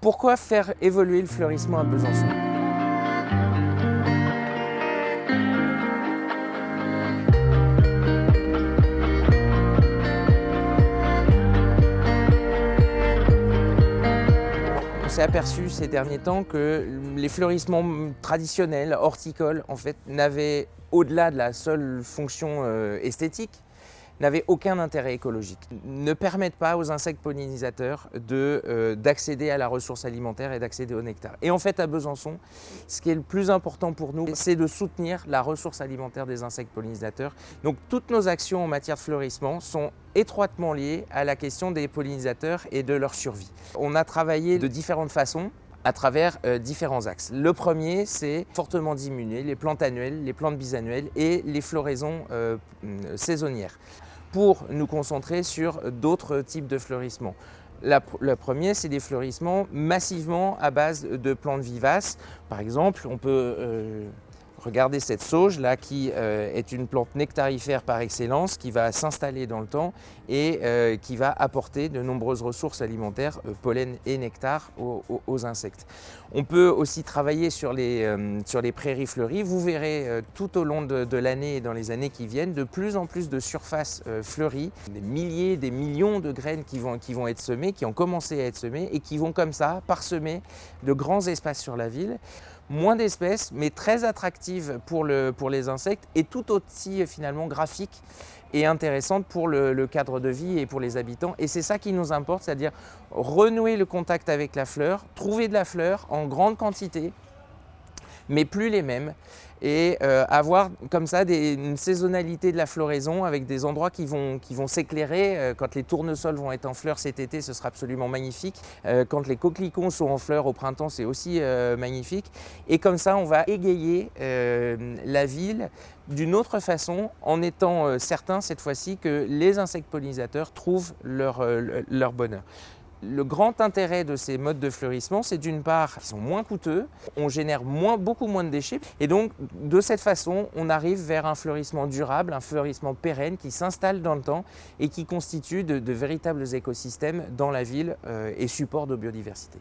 Pourquoi faire évoluer le fleurissement à Besançon? On s'est aperçu ces derniers temps que les fleurissements traditionnels, horticoles, en fait, n'avaient, au-delà de la seule fonction esthétique, n'avaient aucun intérêt écologique, ne permettent pas aux insectes pollinisateurs d'accéder à la ressource alimentaire et d'accéder au nectar. Et en fait, à Besançon, ce qui est le plus important pour nous, c'est de soutenir la ressource alimentaire des insectes pollinisateurs. Donc toutes nos actions en matière de fleurissement sont étroitement liées à la question des pollinisateurs et de leur survie. On a travaillé de différentes façons à travers différents axes. Le premier, c'est fortement diminuer les plantes annuelles, les plantes bisannuelles et les floraisons saisonnières pour nous concentrer sur d'autres types de fleurissements. Le premier, c'est des fleurissements massivement à base de plantes vivaces. Par exemple, on peut regarder cette sauge là qui est une plante nectarifère par excellence qui va s'installer dans le temps et qui va apporter de nombreuses ressources alimentaires, pollen et nectar aux insectes. On peut aussi travailler sur les prairies fleuries. Vous verrez tout au long de l'année et dans les années qui viennent de plus en plus de surfaces fleuries, des milliers, des millions de graines qui vont être semées, qui ont commencé à être semées et qui vont comme ça parsemer de grands espaces sur la ville. Moins d'espèces, mais très attractives pour les insectes et tout aussi finalement graphiques et intéressantes pour le cadre de vie et pour les habitants. Et c'est ça qui nous importe, c'est-à-dire renouer le contact avec la fleur, trouver de la fleur en grande quantité, mais plus les mêmes, et avoir comme ça une saisonnalité de la floraison avec des endroits qui vont s'éclairer. Quand les tournesols vont être en fleurs cet été, ce sera absolument magnifique. Quand les coquelicots sont en fleurs au printemps, c'est aussi magnifique. Et comme ça, on va égayer la ville d'une autre façon, en étant certain cette fois-ci que les insectes pollinisateurs trouvent leur bonheur. Le grand intérêt de ces modes de fleurissement, c'est d'une part qu'ils sont moins coûteux, on génère beaucoup moins de déchets et donc de cette façon, on arrive vers un fleurissement durable, un fleurissement pérenne qui s'installe dans le temps et qui constitue de véritables écosystèmes dans la ville et support de biodiversité.